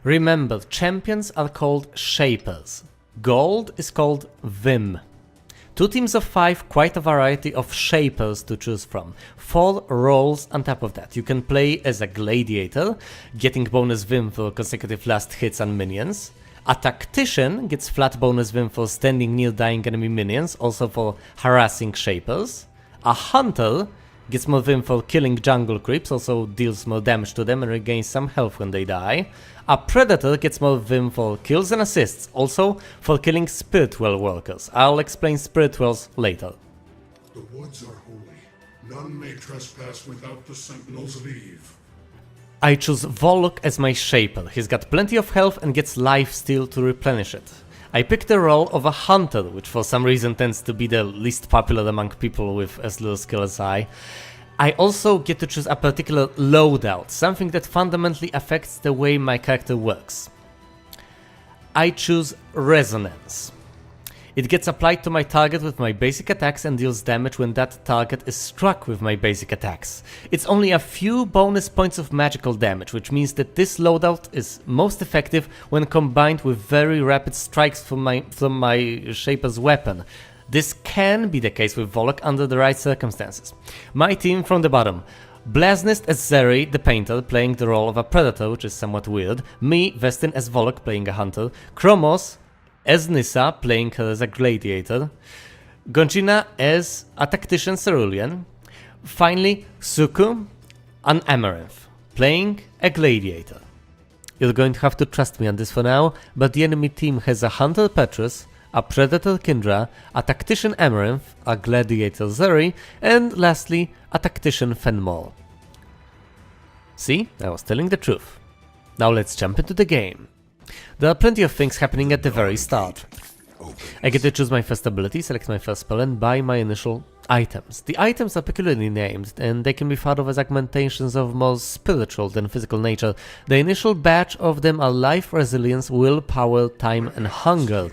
Remember, champions are called Shapers. Gold is called Vim. 2 teams of 5, quite a variety of Shapers to choose from. 4 roles on top of that. You can play as a Gladiator, getting bonus Vim for consecutive last hits on minions. A Tactician gets flat bonus Vim for standing near dying enemy minions, also for harassing Shapers. A Hunter gets more Vim for killing jungle creeps, also deals more damage to them and regains some health when they die. A Predator gets more Vim for kills and assists, also for killing spiritual workers. I'll explain spirituals later. The woods are holy. None may trespass without the sentinel's leave. I choose Voluc as my Shaper. He's got plenty of health and gets lifesteal to replenish it. I picked the role of a Hunter, which for some reason tends to be the least popular among people with as little skill as I. I also get to choose a particular loadout, something that fundamentally affects the way my character works. I choose Resonance. It gets applied to my target with my basic attacks and deals damage when that target is struck with my basic attacks. It's only a few bonus points of magical damage, which means that this loadout is most effective when combined with very rapid strikes from my Shaper's weapon. This can be the case with Voluc under the right circumstances. My team from the bottom. Blasnist as Zeri, the painter, playing the role of a predator, which is somewhat weird. Me, Vestin as Voluc, playing a hunter. Chromos as Nissa, playing her as a gladiator. Gonjina as a tactician cerulean. Finally, Suku, an amaranth, playing a gladiator. You're going to have to trust me on this for now, but the enemy team has a hunter Petrus, a predator Kindra, a tactician Amaranth, a gladiator Zeri, and lastly, a tactician Fenmore. See, I was telling the truth. Now let's jump into the game. There are plenty of things happening at the very start. I get to choose my first ability, select my first spell, and buy my initial items. The items are peculiarly named, and they can be thought of as augmentations of more spiritual than physical nature. The initial batch of them are life, resilience, will, power, time, and hunger.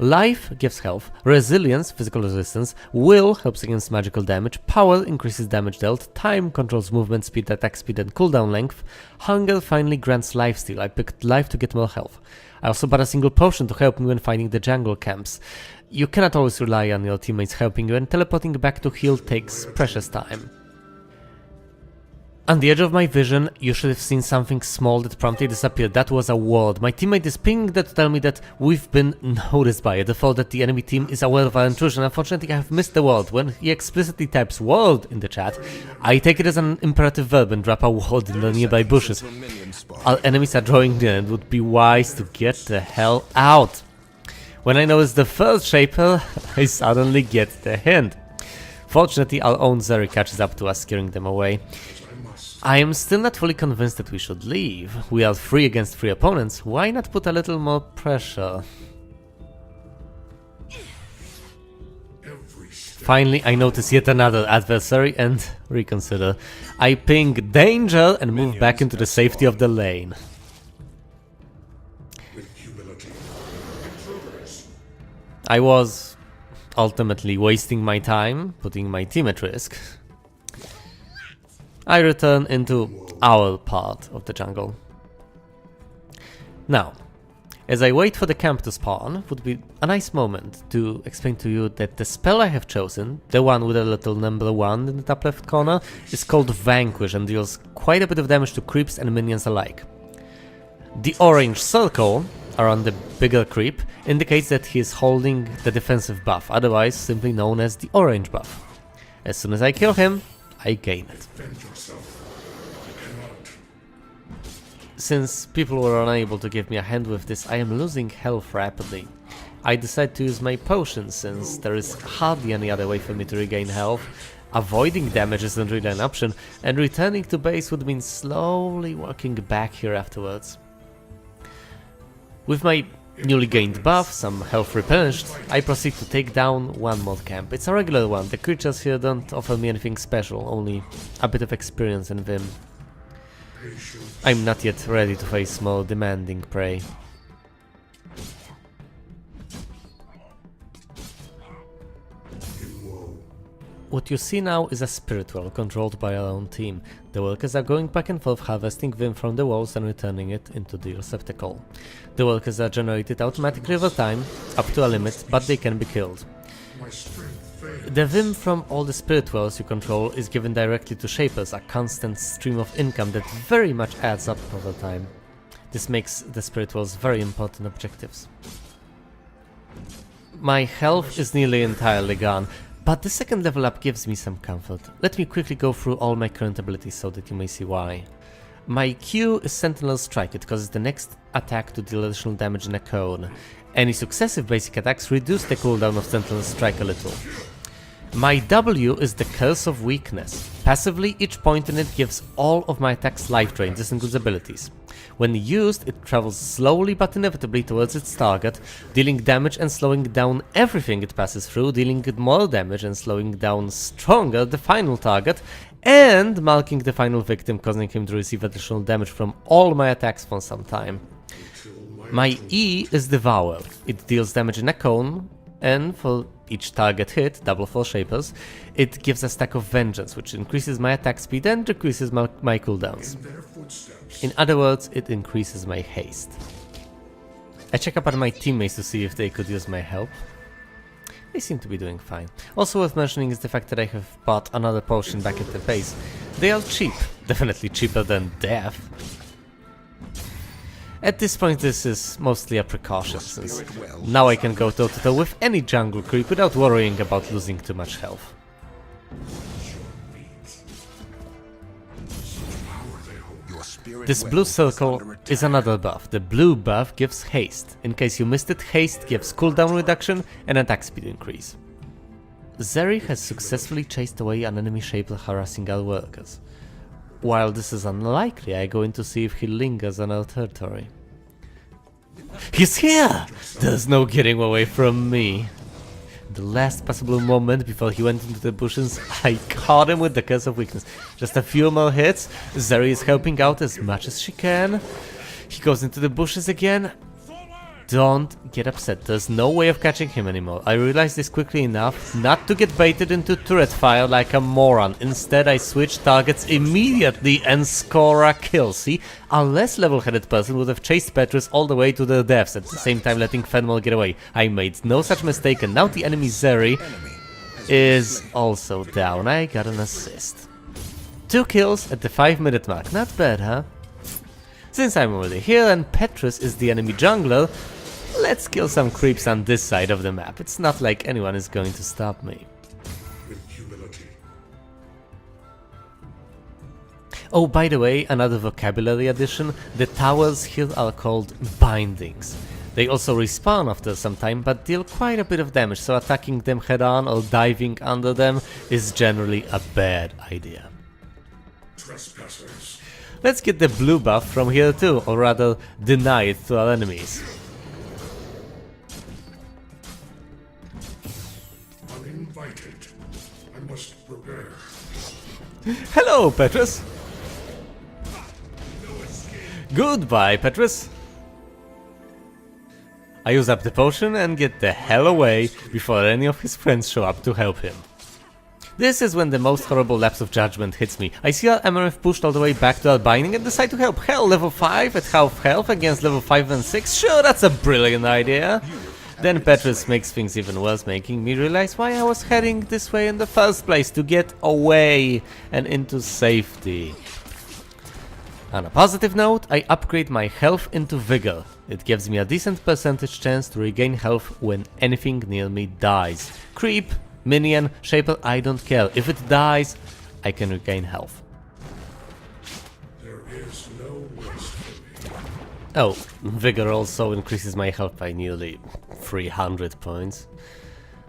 Life gives health, resilience, physical resistance, will helps against magical damage, power increases damage dealt, time controls movement speed, attack speed and cooldown length, hunger finally grants lifesteal. I picked life to get more health. I also bought a single potion to help me when finding the jungle camps. You cannot always rely on your teammates helping you, and teleporting back to heal takes precious time. On the edge of my vision, you should have seen something small that promptly disappeared. That was a ward. My teammate is pinging that to tell me that we've been noticed by it. I thought that the enemy team is aware of our intrusion. Unfortunately, I have missed the ward. When he explicitly types ward in the chat, I take it as an imperative verb and drop a ward in the nearby bushes. Our enemies are drawing near and it would be wise to get the hell out. When I notice the first Shaper, I suddenly get the hint. Fortunately, our own Zeri catches up to us, scaring them away. I am still not fully convinced that we should leave. We are 3 against 3 opponents. Why not put a little more pressure? Finally, I notice yet another adversary and reconsider. I ping danger and move back into the safety of the lane. I was ultimately wasting my time, putting my team at risk. I return into our part of the jungle. Now, as I wait for the camp to spawn, would be a nice moment to explain to you that the spell I have chosen, the one with a little number 1 in the top left corner, is called Vanquish and deals quite a bit of damage to creeps and minions alike. The orange circle around the bigger creep indicates that he is holding the defensive buff, otherwise simply known as the orange buff. As soon as I kill him, I gain it. Since people were unable to give me a hand with this, I am losing health rapidly. I decide to use my potions since there is hardly any other way for me to regain health. Avoiding damage isn't really an option, and returning to base would mean slowly working back here afterwards. With my newly gained buff, some health replenished, I proceed to take down one more camp. It's a regular one. The creatures here don't offer me anything special, only a bit of experience and vim. I'm not yet ready to face more demanding prey. What you see now is a spiritual controlled by our own team. The workers are going back and forth harvesting vim from the walls and returning it into the receptacle. The workers are generated automatically over time, up to a limit, but they can be killed. My strength failed. The vim from all the spirituals you control is given directly to shapers, a constant stream of income that very much adds up over time. This makes the spirituals very important objectives. My health is nearly entirely gone, but the second level up gives me some comfort. Let me quickly go through all my current abilities so that you may see why. My Q is Sentinel Strike. It causes the next attack to deal additional damage in a cone. Any successive basic attacks reduce the cooldown of Sentinel Strike a little. My W is the Curse of Weakness. Passively, each point in it gives all of my attacks life drain. This includes abilities. When used, it travels slowly but inevitably towards its target, dealing damage and slowing down everything it passes through, dealing it more damage and slowing down stronger the final target, and marking the final victim, causing him to receive additional damage from all my attacks for some time. My E is Devour. It deals damage in a cone, and for each target hit, double for shapers, it gives a stack of vengeance, which increases my attack speed and decreases my cooldowns. In their footsteps. In other words, it increases my haste. I check up on my teammates to see if they could use my help. They seem to be doing fine. Also worth mentioning is the fact that I have bought another potion back at the base. They are cheap, definitely cheaper than death. At this point this is mostly a precaution, since now I can go toe-to-toe with any jungle creep without worrying about losing too much health. This blue circle is another buff. The blue buff gives haste. In case you missed it, haste gives cooldown reduction and attack speed increase. Zeri has successfully chased away an enemy shaper harassing our workers. While this is unlikely, I go in to see if he lingers on our territory. He's here! There's no getting away from me. The last possible moment before he went into the bushes, I caught him with the Curse of Weakness. Just a few more hits. Zeri is helping out as much as she can. He goes into the bushes again. Don't get upset, there's no way of catching him anymore. I realized this quickly enough not to get baited into turret fire like a moron. Instead I switch targets immediately and score a kill. See, a less level-headed person would have chased Petrus all the way to their deaths, at the same time letting Fenwell get away. I made no such mistake, and now the enemy Zeri is also down. I got an assist. 2 kills at the 5-minute mark, not bad, huh? Since I'm already here and Petrus is the enemy jungler, let's kill some creeps on this side of the map. It's not like anyone is going to stop me. With humility. Oh, by the way, another vocabulary addition, the towers here are called bindings. They also respawn after some time, but deal quite a bit of damage, so attacking them head-on or diving under them is generally a bad idea. Trespassers. Let's get the blue buff from here too, or rather deny it to our enemies. Uninvited. I must prepare. Hello, Petrus! Goodbye, Petrus! I use up the potion and get the hell away before any of his friends show up to help him. This is when the most horrible lapse of judgment hits me. I see our Emerith pushed all the way back to our binding and decide to help. Hell, level 5 at half health against level 5 and 6? Sure, that's a brilliant idea. Then Petrus makes things even worse, making me realize why I was heading this way in the first place, to get away and into safety. On a positive note, I upgrade my health into Vigor. It gives me a decent percentage chance to regain health when anything near me dies. Creep, minion, shaper, I don't care. If it dies, I can regain health. There is no rest for me. Oh, Vigor also increases my health by nearly 300 points.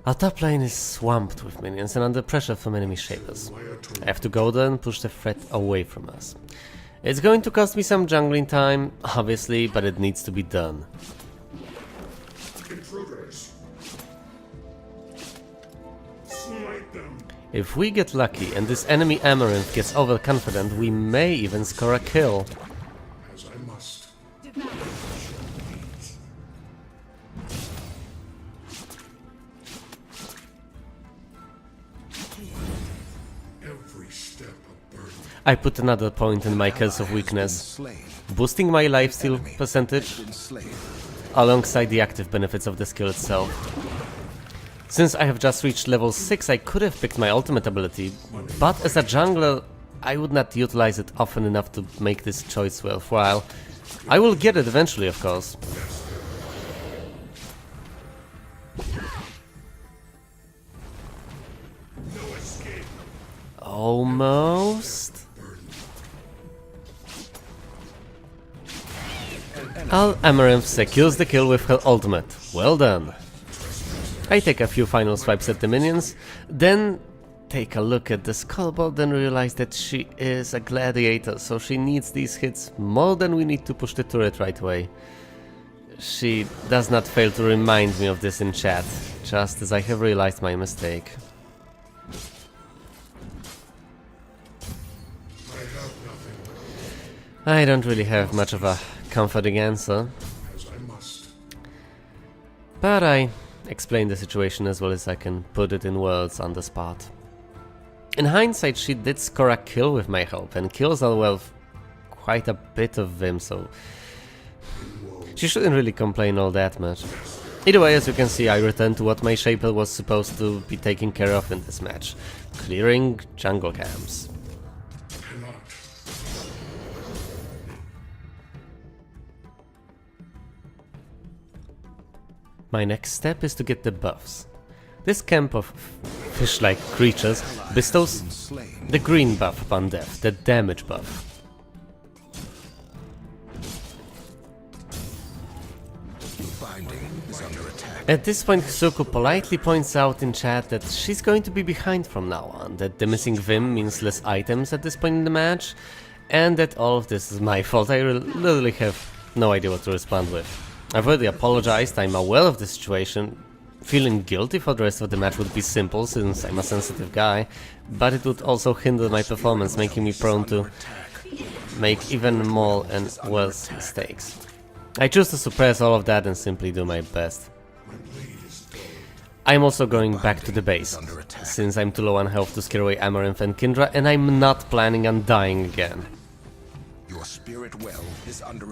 Our top lane is swamped with minions and under pressure from enemy shapers. I have to go there and push the threat away from us. It's going to cost me some jungling time, obviously, but it needs to be done. Intruders. Smite them. If we get lucky and this enemy Amaranth gets overconfident, we may even score a kill. As I must. I put another point in my curse of weakness, boosting my lifesteal percentage alongside the active benefits of the skill itself. Since I have just reached level 6, I could have picked my ultimate ability, but as a jungler, I would not utilize it often enough to make this choice worthwhile. I will get it eventually, of course. Almost. Amaranth secures the kill with her ultimate. Well done. I take a few final swipes at the minions, then take a look at the skullball, then realize that she is a gladiator, so she needs these hits more than we need to push the turret right away. She does not fail to remind me of this in chat, just as I have realized my mistake. I don't really have much of a comforting answer, but I explain the situation as well as I can put it in words on the spot. In hindsight, she did score a kill with my help, and kills are worth quite a bit of vim, so she shouldn't really complain all that much. Either way, as you can see, I returned to what my Shaper was supposed to be taking care of in this match, clearing jungle camps. My next step is to get the buffs. This camp of fish-like creatures bestows the green buff upon death, the damage buff. At this point, Suku politely points out in chat that she's going to be behind from now on, that the missing Vim means less items at this point in the match, and that all of this is my fault. I literally have no idea what to respond with. I've already apologized, I'm aware of the situation. Feeling guilty for the rest of the match would be simple, since I'm a sensitive guy, but it would also hinder my performance, making me prone to make even more and worse mistakes. I choose to suppress all of that and simply do my best. I'm also going back to the base, since I'm too low on health to scare away Amaranth and Kindra, and I'm not planning on dying again.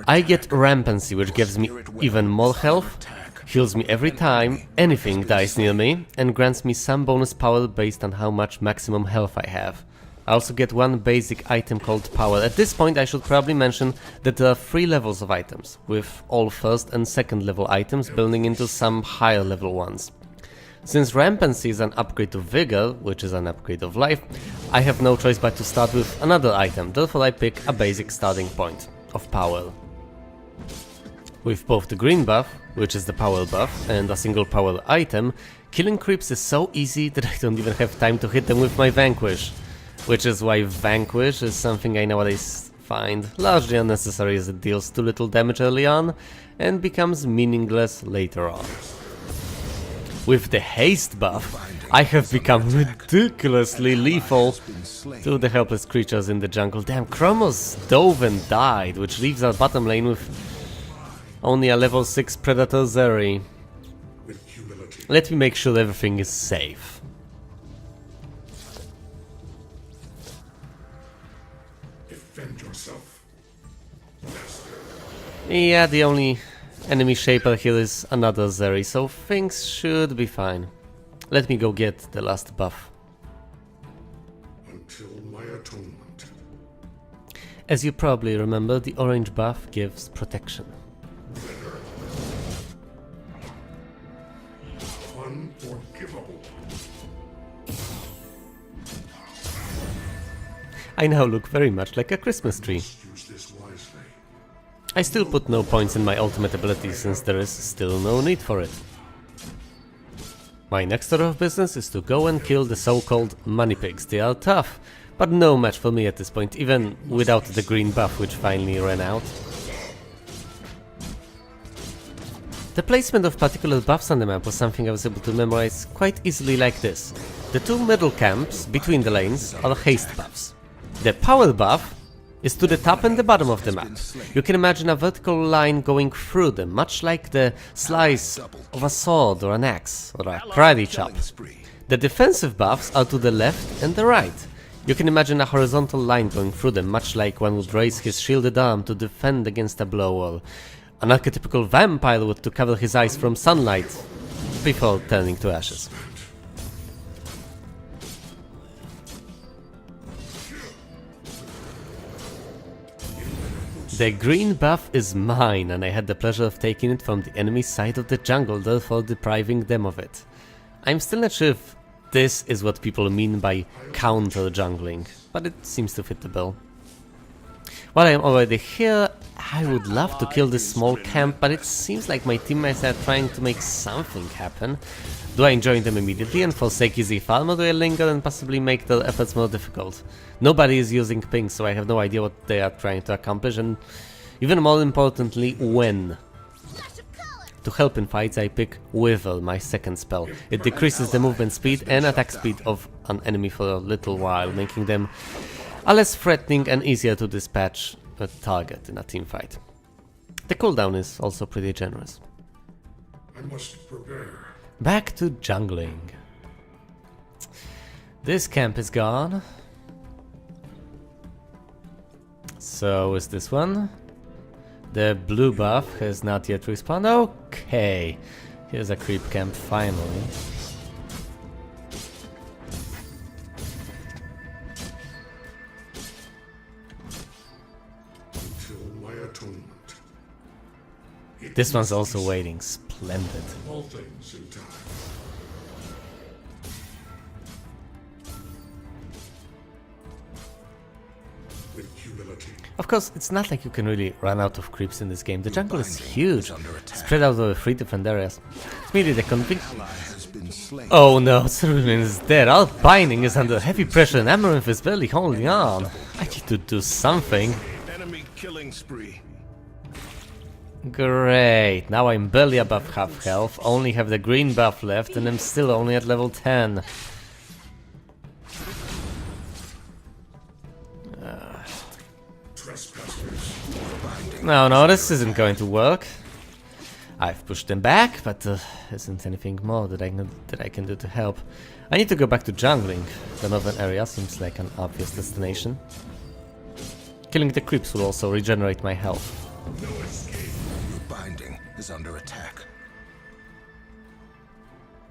I get Rampancy, which gives me even more health, heals me every time anything dies near me, and grants me some bonus power based on how much maximum health I have. I also get one basic item called Power. At this point I should probably mention that there are 3 levels of items, with all first and second level items building into some higher level ones. Since Rampancy is an upgrade to Vigor, which is an upgrade of life, I have no choice but to start with another item, therefore I pick a basic starting point of Power. With both the green buff, which is the power buff, and a single power item, killing creeps is so easy that I don't even have time to hit them with my Vanquish. Which is why Vanquish is something I nowadays find largely unnecessary, as it deals too little damage early on and becomes meaningless later on. With the haste buff, I have become ridiculously lethal to the helpless creatures in the jungle. Damn, Chromos dove and died, which leaves our bottom lane with only a level 6 Predator Zeri. Let me make sure everything is safe. Defend yourself. Yeah, the only enemy Shaper here is another Zeri, so things should be fine. Let me go get the last buff. Until my atonement. As you probably remember, the orange buff gives protection. Unforgivable. I now look very much like a Christmas tree. Use this wisely. I still put no points in my ultimate ability, since there is still no need for it. My next order of business is to go and kill the so-called money pigs. They are tough, but no match for me at this point, even without the green buff, which finally ran out. The placement of particular buffs on the map was something I was able to memorize quite easily like this. The 2 middle camps between the lanes are haste buffs. The power buff is to the top and the bottom of the map. You can imagine a vertical line going through them, much like the slice of a sword or an axe or a karate chop. The defensive buffs are to the left and the right. You can imagine a horizontal line going through them, much like one would raise his shielded arm to defend against a blowwall. An archetypical vampire would to cover his eyes from sunlight before turning to ashes. The green buff is mine, and I had the pleasure of taking it from the enemy side of the jungle, therefore depriving them of it. I'm still not sure if this is what people mean by counter-jungling, but it seems to fit the bill. While I'm already here, I would love to kill this small camp, but it seems like my teammates are trying to make something happen. Do I join them immediately and forsake easy farm, or do I linger and possibly make their efforts more difficult? Nobody is using ping, so I have no idea what they are trying to accomplish, and even more importantly, when. To help in fights, I pick Wither, my second spell. It decreases the movement speed and attack speed of an enemy for a little while, making them a less threatening and easier to dispatch a target in a team fight. The cooldown is also pretty generous. I must prepare. Back to jungling. This camp is gone. So is this one. The blue buff has not yet respawned. Okay, here's a creep camp finally. Until my atonement. This one's also waiting. Splendid. All things in time. With humility. Of course, it's not like you can really run out of creeps in this game. The jungle is huge, spread out over 3 different areas. It's merely the Oh no, Cerulean is dead. Our binding is under heavy pressure and Amaranth is barely holding on. I need to do something. Enemy killing spree. Great, now I'm barely above half health, only have the green buff left and I'm still only at level 10. No, this isn't going to work. I've pushed them back, but there isn't anything more that I can do to help. I need to go back to jungling. The northern area seems like an obvious destination. Killing the creeps will also regenerate my health. No escape. Your binding is under attack.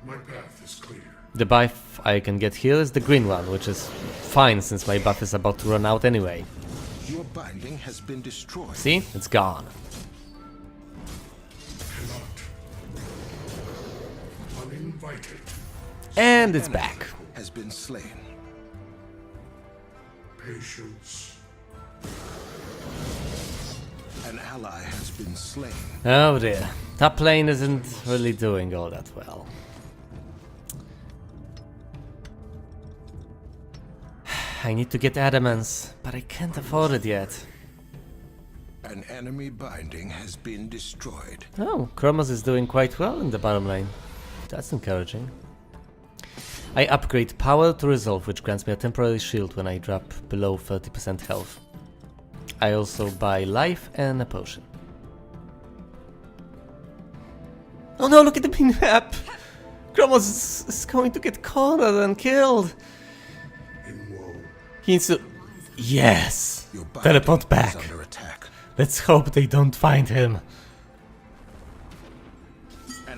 My path is clear. The buff I can get here is the green one, which is fine since my buff is about to run out anyway. Your binding has been destroyed. See? It's gone. Uninvited. And it's back. Has been slain. Patience. An ally has been slain. Oh dear. Top lane isn't really doing all that well. I need to get adamants, but I can't afford it yet. An enemy binding has been destroyed. Oh, Chromos is doing quite well in the bottom lane. That's encouraging. I upgrade Power to Resolve, which grants me a temporary shield when I drop below 30% health. I also buy Life and a potion. Oh no, look at the mini-map! Chromos is going to get cornered and killed! He needs to... Yes! Teleport back! Under attack. Let's hope they don't find him.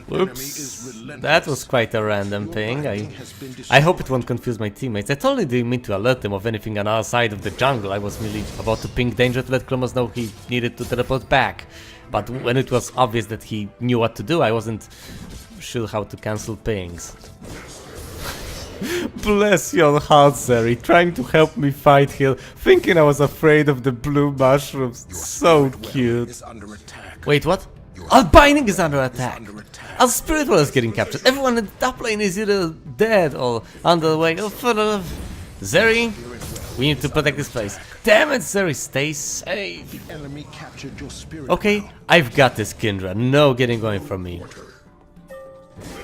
Whoops, that was quite a random thing. I hope it won't confuse my teammates. I totally didn't mean to alert them of anything on our side of the jungle. I was merely about to ping danger to let Chromos know he needed to teleport back. But when it was obvious that he knew what to do, I wasn't sure how to cancel pings. Bless your heart, Zeri, trying to help me fight here, thinking I was afraid of the blue mushrooms. So cute. Wait, what? Our binding is under attack. Our spirit well is getting captured. Everyone in the top lane is either dead or under the way. Zeri, we need to protect this place. Damn it, Zeri, stay safe. Okay, I've got this, Kindra. No getting going from me.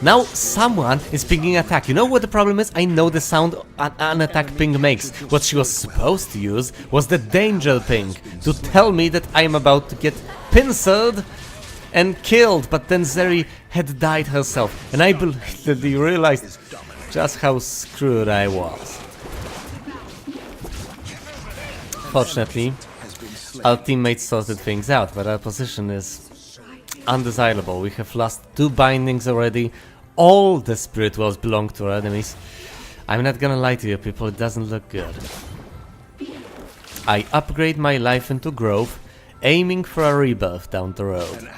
Now someone is pinging attack. You know what the problem is? I know the sound an attack ping makes. What she was supposed to use was the danger ping to tell me that I am about to get pincered and killed, but then Zeri had died herself, and I believe that they realized just how screwed I was. Unfortunately, our teammates sorted things out, but our position is undesirable. We have lost 2 bindings already. All the spirit wells belong to our enemies. I'm not gonna lie to you people, it doesn't look good. I upgrade my life into growth, aiming for a rebirth down the road.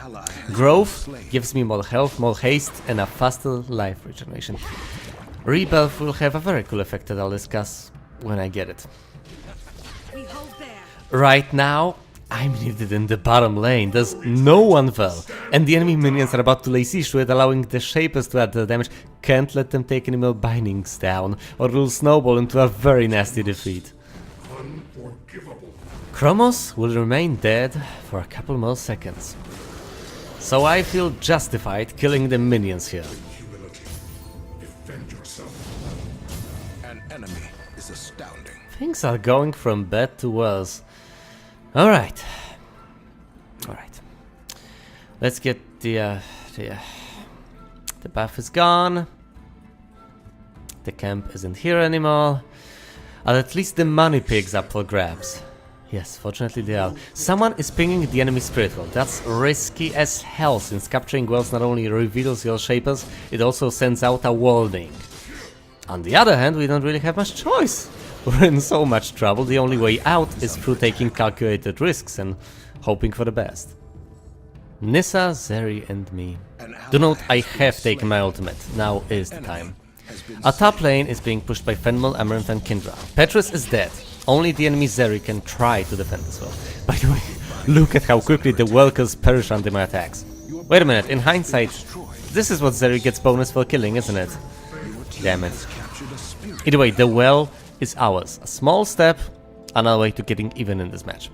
Growth gives me more health, more haste, and a faster life regeneration. Rebirth will have a very cool effect that I'll discuss when I get it. Right now, I'm needed in the bottom lane. There's no one there, and the enemy minions are about to lay siege to it, allowing the Shapers to add the damage. Can't let them take any more bindings down, or it'll snowball into a very nasty defeat. Unforgivable. Chromos will remain dead for a couple more seconds. So I feel justified killing the minions here. Humility. Defend yourself. An enemy is astounding. Things are going from bad to worse. Alright. Alright. Let's get the buff is gone. The camp isn't here anymore. And at least the money pigs up for grabs. Yes, fortunately they are. Someone is pinging the enemy spirit well. That's risky as hell, since capturing wells not only reveals your Shapers, it also sends out a warning. On the other hand, we don't really have much choice. We're in so much trouble, the only way out is through taking calculated risks and hoping for the best. Nissa, Zeri and me. Do note, I have taken my ultimate. Now is the time. Our top lane is being pushed by Fenmal, Amaranth and Kindra. Petrus is dead. Only the enemy Zeri can try to defend as well. By the way, look at how quickly the workers perish under my attacks. Wait a minute, in hindsight, this is what Zeri gets bonus for killing, isn't it? Damn it. Either way, the well is ours. A small step on our way to getting even in this match.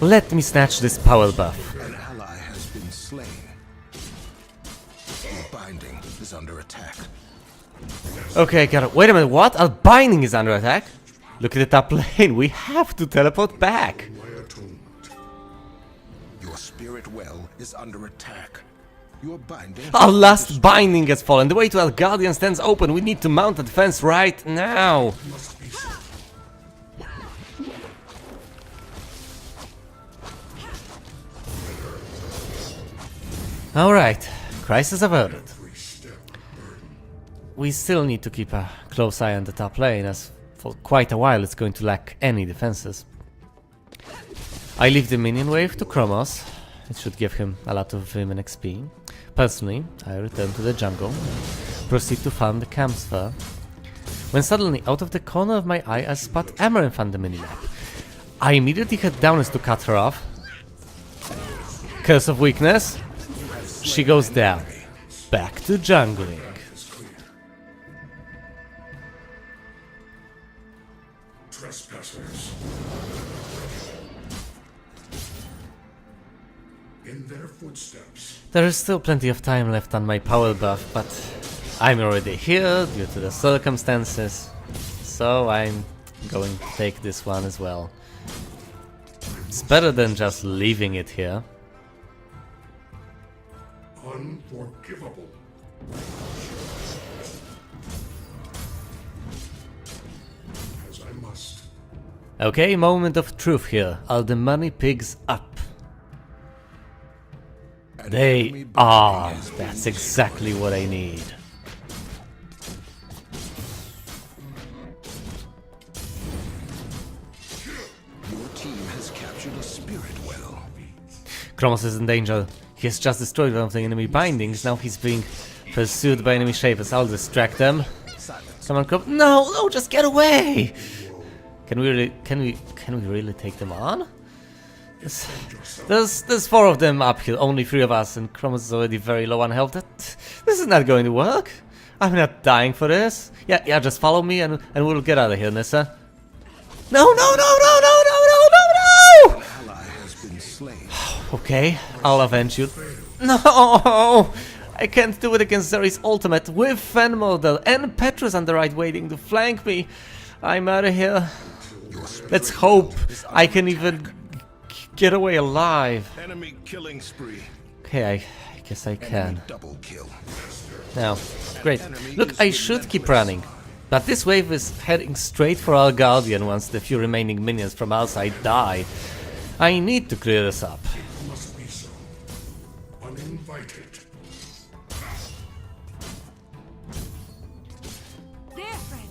Let me snatch this power buff. An ally has been slain. Your binding is under attack. Okay, got it. Wait a minute, what? Our binding is under attack? Look at the top lane, we have to teleport back. My atonement. Your spirit well is under attack. Your binding. Our last binding has fallen. The way to our guardian stands open. We need to mount a defense right now. Must be so. Alright, crisis averted. Every step burden. We still need to keep a close eye on the top lane, as for quite a while it's going to lack any defenses. I leave the minion wave to Chromos. It should give him a lot of vim and XP. Personally, I return to the jungle, proceed to farm the camps there, when suddenly, out of the corner of my eye, I spot Amaranth on the minimap. I immediately head down as to cut her off. Curse of weakness. She goes down. Back to jungling. Trespassers. In their footsteps. There is still plenty of time left on my power buff, but I'm already here due to the circumstances, so I'm going to take this one as well. It's better than just leaving it here. Unforgivable. As I must. Okay, moment of truth here. Are the money pigs up? They are. That's exactly what I need. Your team has captured a spirit well. Chromos is in danger. He has just destroyed one of the enemy bindings. Now he's being pursued by enemy Shapers. I'll distract them. Come on, Chromos. No, no, just get away! Can we really take them on? There's 4 of them up here, only 3 of us, and Chromos is already very low on health. This is not going to work. I'm not dying for this. Yeah, just follow me and we'll get out of here, Nissa. No! An ally has been slain. Okay, I'll avenge you. No! I can't do it against Zeri's ultimate with Fan Model and Petrus on the right waiting to flank me. I'm out of here. Let's hope I can even get away alive. Enemy killing spree. Okay, I guess I can. Double kill. Now, great. Look, I should keep running, But this wave is heading straight for our Guardian once the few remaining minions from our side die. I need to clear this up. It must be so. Uninvited.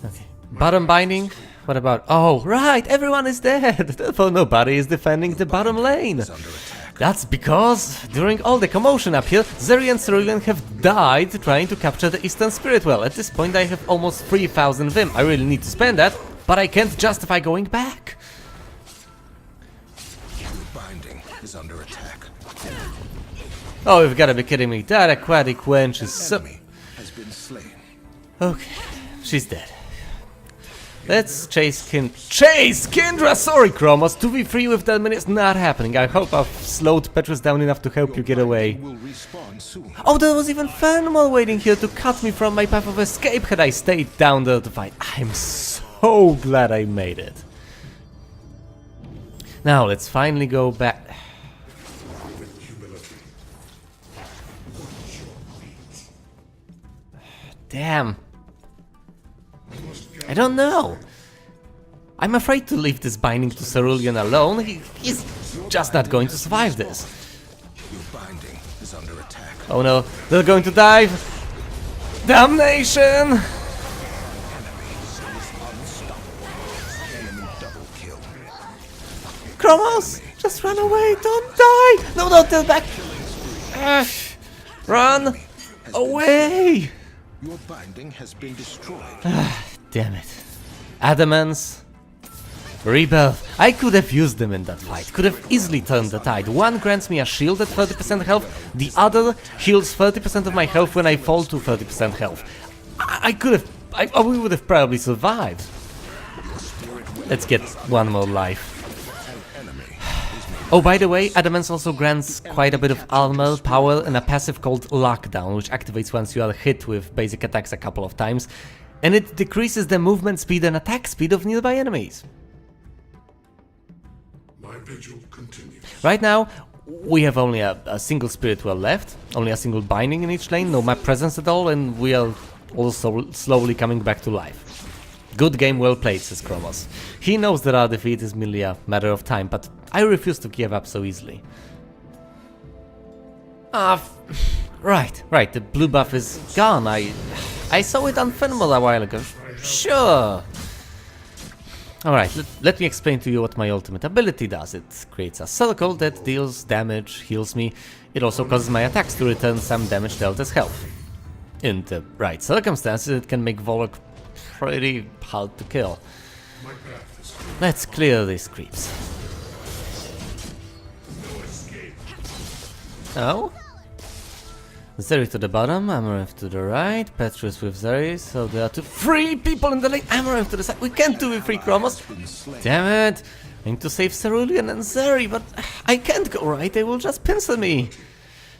Okay. Bottom binding? What about... Oh, right! Everyone is dead! Therefore nobody is defending the bottom lane! That's because, during all the commotion up here, Zeri and Cerulean have died trying to capture the Eastern Spirit Well. At this point I have almost 3000 Vim. I really need to spend that, but I can't justify going back. Your binding is under attack. Oh, you've gotta be kidding me. That aquatic wench is so... Enemy has been slain. Okay, she's dead. Let's chase Kindra! Sorry, Chromos! 2v3 with 10 minutes not happening. I hope I've slowed Petrus down enough to help you get away. Will respawn soon. Oh, there was even Fenmal waiting here to cut me from my path of escape had I stayed down there to fight. I'm so glad I made it. Now, let's finally go back. With humility. Damn. I don't know. I'm afraid to leave this binding to Cerulean alone. He's just not going to survive this. Your binding is under attack. Oh no, they're going to dive! Damnation! Enemy double kill. Chromos! Just run away, don't die! No, no, they're back! Run! Away! Your binding has been destroyed. Damn it. Adamants. Rebirth. I could have used them in that fight. Could have easily turned the tide. One grants me a shield at 30% health. The other heals 30% of my health when I fall to 30% health. I could have... we would have probably survived. Let's get one more life. Oh, by the way, Adamance also grants quite a bit of armor, power, and a passive called Lockdown, which activates once you are hit with basic attacks a couple of times, and it decreases the movement speed and attack speed of nearby enemies. My vigil continues. Right now, we have only a single Spirit Well left, only a single binding in each lane, no map presence at all, and we are also slowly coming back to life. Good game, well played, says Chromos. He knows that our defeat is merely a matter of time, but I refuse to give up so easily. Right, the blue buff is gone. I saw it on Fenmal a while ago. Sure. Alright, let me explain to you what my ultimate ability does. It creates a circle that deals damage, heals me. It also causes my attacks to return some damage dealt as health. In the right circumstances, it can make Voluc pretty hard to kill. My path is clear. Let's clear these creeps. No escape. Oh? Zeri to the bottom, Amaranth to the right, Petrus with Zeri, so there are three people in the lane, Amaranth to the side. We can't do with 3 Chromos. Damn it! I need to save Cerulean and Zeri, but I can't go right, they will just pincel me.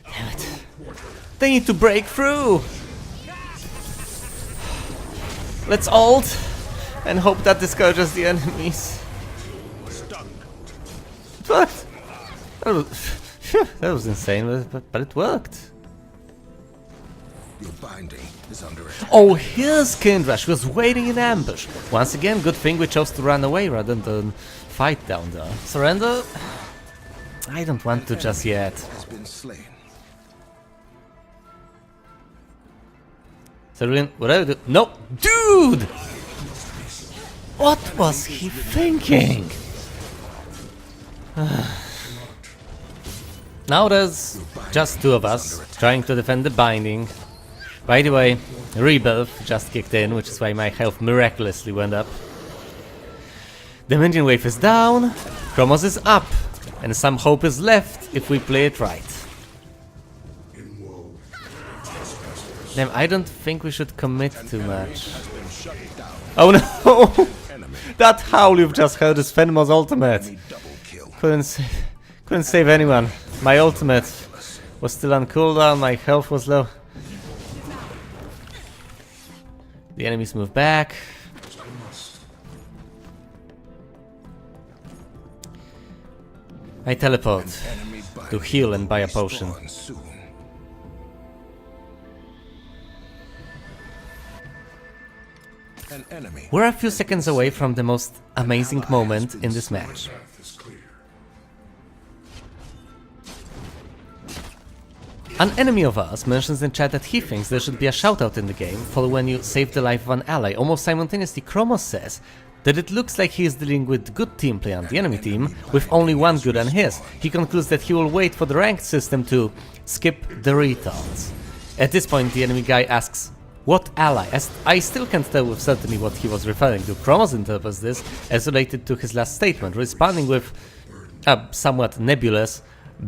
Damn it. They need to break through. Let's ult and hope that discourages the enemies. What? That was insane, but it worked. Your binding is under attack. Oh, here's Kindra. She was waiting in ambush. Once again, good thing we chose to run away rather than fight down there. Surrender? I don't want to just yet. Has been slain. Cerulean, whatever. No, dude! What was he thinking? Now there's just 2 of us trying to defend the binding. By the way, Rebirth just kicked in, which is why my health miraculously went up. The minion wave is down, Chromos is up, and some hope is left if we play it right. In woe. Damn, I don't think we should commit too much. Oh no! That howl you've just heard is Fenmal's ultimate. Double kill. Couldn't save anyone. My ultimate was still on cooldown, my health was low. The enemies move back. I teleport to heal and buy a potion. Respawn soon. An enemy. We're a few seconds away from the most amazing moment in this match. Path is clear. An enemy of ours mentions in chat that he thinks there should be a shoutout in the game for when you save the life of an ally. Almost simultaneously, Chromos says that it looks like he is dealing with good team play on the enemy team, with only one good on his. He concludes that he will wait for the ranked system to skip the retards. At this point, the enemy guy asks, "What ally?" As I still can't tell with certainty what he was referring to. Chromos interprets this as related to his last statement, responding with a somewhat nebulous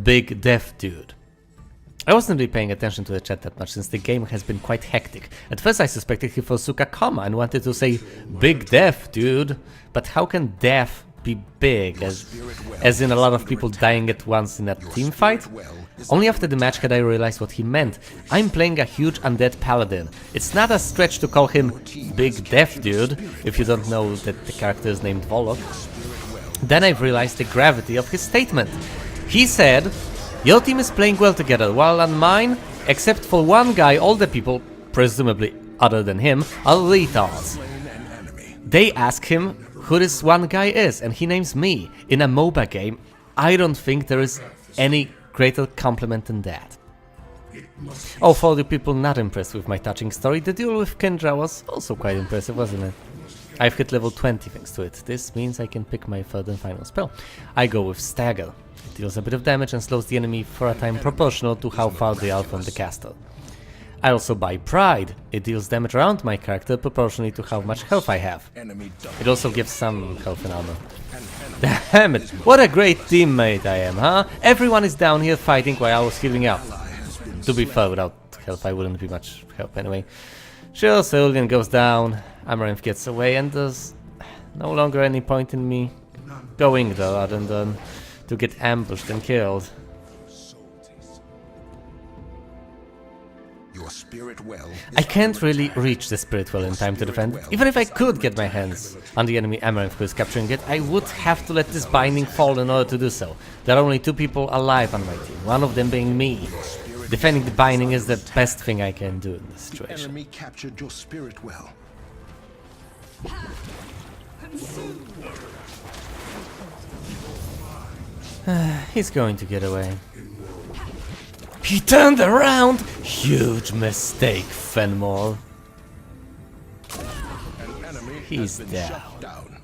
"big deaf dude." I wasn't really paying attention to the chat that much since the game has been quite hectic. At first I suspected he forsook a comma and wanted to say "big deaf dude," but how can deaf be big, as in a lot of people dying at once in a team fight? Only after the match had I realized what he meant. I'm playing a huge undead paladin. It's not a stretch to call him "big deaf dude" if you don't know that the character is named Voluc. Then I've realized the gravity of his statement. He said, "Your team is playing well together, while on mine, except for one guy, all the people, presumably other than him, are retards." They ask him who this one guy is, and he names me. In a MOBA game, I don't think there is any greater compliment than that. Oh, for the people not impressed with my touching story, the duel with Kendra was also quite impressive, wasn't it? I've hit level 20 thanks to it. This means I can pick my third and final spell. I go with Stagger. It deals a bit of damage and slows the enemy for a time proportional to how far they are from the castle. I also buy Pride. It deals damage around my character proportionally to how much health I have. It also gives some health and armor. Damn it, what a great teammate I am, huh? Everyone is down here fighting while I was healing up. To be fair, without health I wouldn't be much help anyway. Sure, Cerulean goes down, Amaranth gets away, and there's no longer any point in me going though, other than to get ambushed and killed. Your spirit well. I can't really reach the spirit well in time to defend. Even if I could get my hands on the enemy Amaranth who is capturing it, I would have to let this binding fall in order to do so. There are only two people alive on my team, one of them being me. Defending the binding is the best thing I can do in this situation. Enemy captured your spirit well. He's going to get away. He turned around! Huge mistake, Fenmore. An enemy He's has been down. shut down.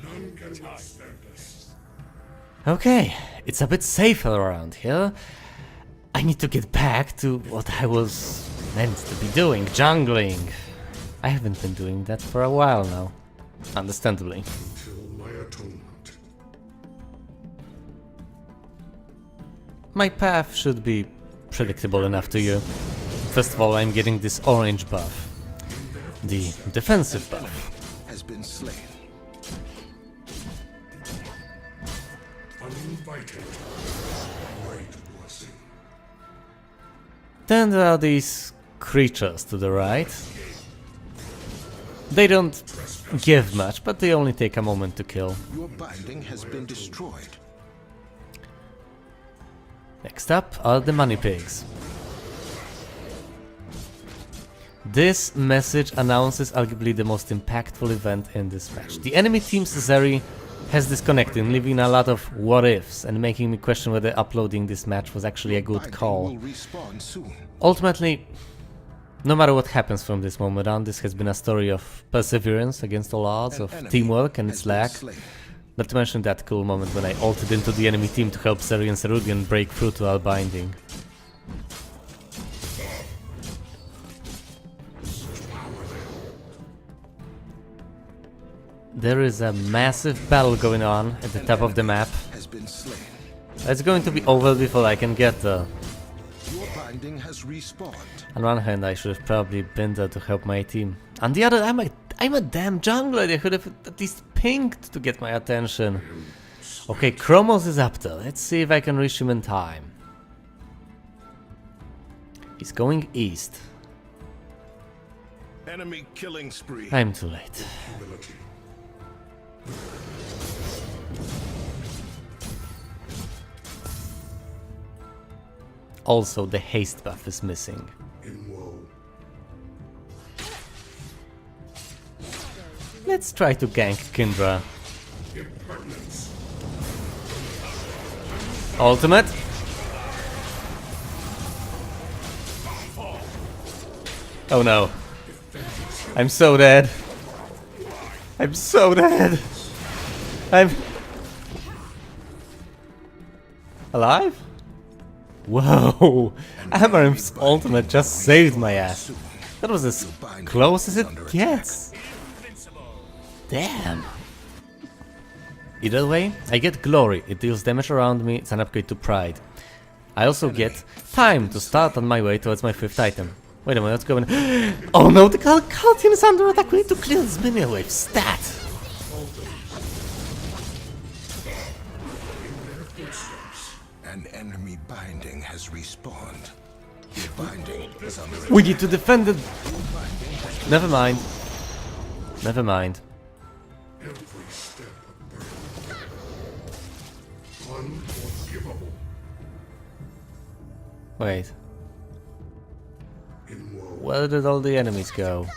None can withstand us. Okay, it's a bit safer around here. I need to get back to what I was meant to be doing, jungling. I haven't been doing that for a while now, understandably. Till my atonement. My path should be predictable enough to you. First of all, I'm getting this orange buff, the defensive buff. Has been slain. Uninvited. Great blessing. Then there are these creatures to the right. They don't give much, but they only take a moment to kill. Your binding has been destroyed. Next up are the money pigs. This message announces arguably the most impactful event in this match. The enemy team's Zeri has disconnected, leaving a lot of what ifs and making me question whether uploading this match was actually a good Binding call. will respawn soon. Ultimately, no matter what happens from this moment on, this has been a story of perseverance against all odds, of teamwork and its lack. Not to mention that cool moment when I ulted into the enemy team to help Zeri and Cerulean break through to our binding. There is a massive battle going on at the top of the map. Has been slain. It's going to be over before I can get there. Your binding has respawned. On one hand, I should have probably been there to help my team. On the other, I'm a damn jungler. They could have at least pinged to get my attention. Okay, Chromos is up there. Let's see if I can reach him in time. He's going east. Enemy killing spree. I'm too late. Humility. Also, the haste buff is missing. In woe. Let's try to gank Kindra. Impertinence. Ultimate. Oh no. I'm so dead. I'm so dead. I'm alive? Whoa! Amaranth's ultimate just saved my ass. That was as close as it gets. Damn. Either way, I get glory. It deals damage around me. It's an upgrade to pride. I also get time to start on my way towards my 5th item. Wait a minute, what's going on? Oh no, the Cultian is under attack. We need to clear this minion wave. Stat! An enemy binding has respawned. Your binding is under We need to defend it. Never mind. Never mind. Every step a burden. Unforgivable. Wait. In woe. Where did all the enemies go?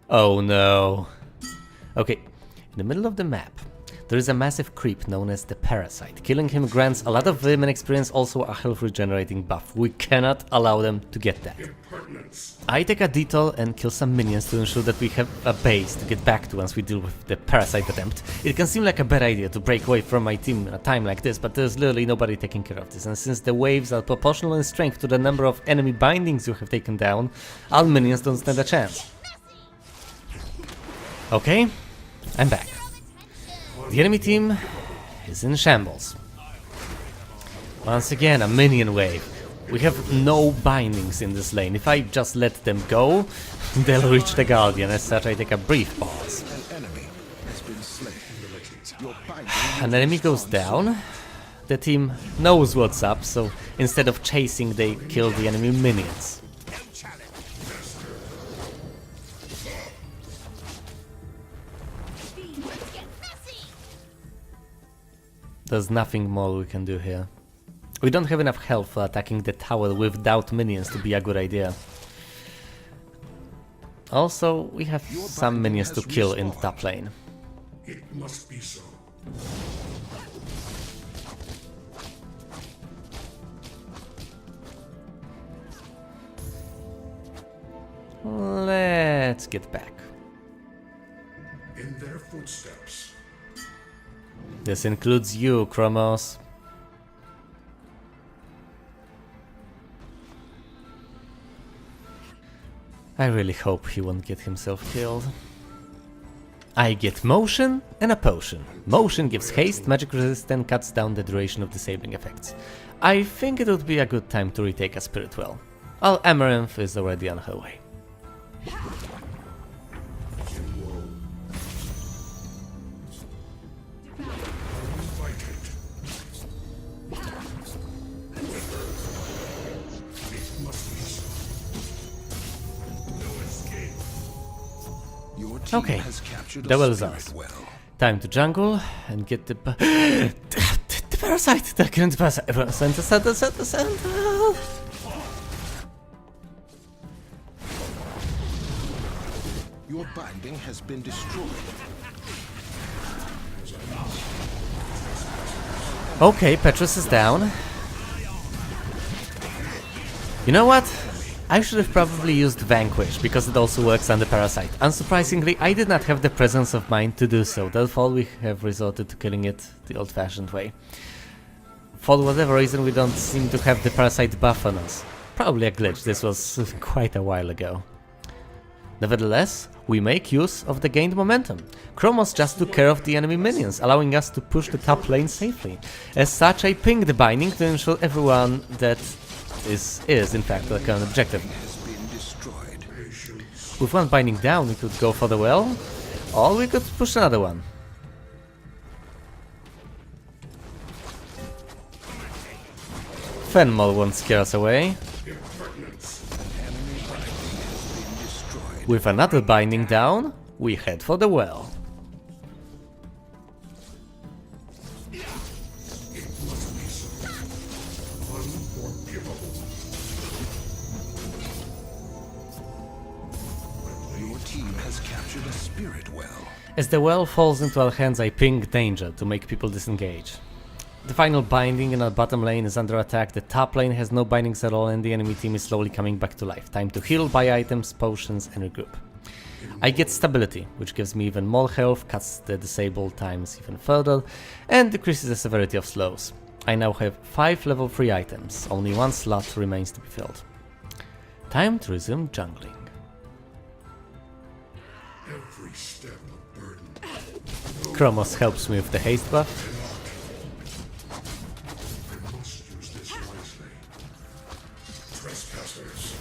Oh no. Okay, in the middle of the map, there is a massive creep known as the Parasite. Killing him grants a lot of vim and experience, also a health regenerating buff. We cannot allow them to get that. Impertinence. I take a detour and kill some minions to ensure that we have a base to get back to once we deal with the Parasite attempt. It can seem like a bad idea to break away from my team in a time like this, but there's literally nobody taking care of this, and since the waves are proportional in strength to the number of enemy bindings you have taken down, our minions don't stand a chance. Okay, I'm back. The enemy team is in shambles. Once again, a minion wave. We have no bindings in this lane. If I just let them go, they'll reach the Guardian. As such, I take a brief pause. an enemy has been slain. Your binding An enemy goes down. The team knows what's up, so instead of chasing, they kill the enemy minions. There's nothing more we can do here. We don't have enough health for attacking the tower without minions to be a good idea. Also, we have some minions to kill in the top lane. It must be so. Let's get back. In their footsteps. This includes you, Chromos. I really hope he won't get himself killed. I get motion and a potion. Motion gives haste, magic resist, and cuts down the duration of disabling effects. I think it would be a good time to retake a spirit well. While Amaranth is already on her way. Your team Okay, has captured the a well is spirit ours. well. Time to jungle and get the the parasite! The current parasite! Center! Your binding has been destroyed. Okay, Petrus is down. You know what? I should have probably used Vanquish, because it also works on the Parasite. Unsurprisingly, I did not have the presence of mind to do so, therefore we have resorted to killing it the old-fashioned way. For whatever reason, we don't seem to have the Parasite buff on us. Probably a glitch, this was quite a while ago. Nevertheless, we make use of the gained momentum. Chromos just took care of the enemy minions, allowing us to push the top lane safely. As such, I pinged the binding to ensure everyone that is in fact the current objective. Has been destroyed. With one binding down, we could go for the well, or we could push another one. Fenmol won't scare us away. With another binding down, we head for the well. Your team has captured a spirit well. As the well falls into our hands, I ping danger to make people disengage. The final binding in our bottom lane is under attack, the top lane has no bindings at all and the enemy team is slowly coming back to life. Time to heal, buy items, potions and regroup. I get stability, which gives me even more health, cuts the disable times even further, and decreases the severity of slows. I now have 5 level 3 items, only 1 slot remains to be filled. Time to resume jungling. Every step a burden. Chromos helps me with the haste buff. I must use this wisely. Trespassers.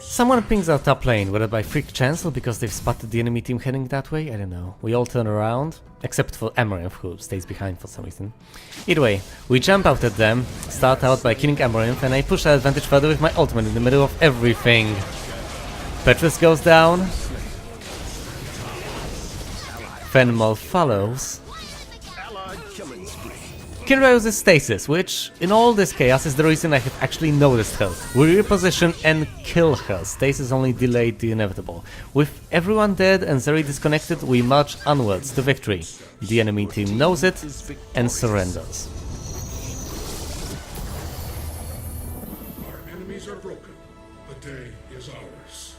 Someone pings our top lane, whether by freak chance or because they've spotted the enemy team heading that way, I don't know. We all turn around, except for Amaranth, who stays behind for some reason. Either way, we jump out at them, start out by killing Amaranth, and I push our advantage further with my ultimate in the middle of everything. Petrus goes down. Fenmol follows. Kira uses stasis, which, in all this chaos, is the reason I have actually noticed her. We reposition and kill her. Stasis only delayed the inevitable. With everyone dead and Zeri disconnected, we march onwards to victory. The enemy team knows it and surrenders. Our enemies are broken. The day is ours.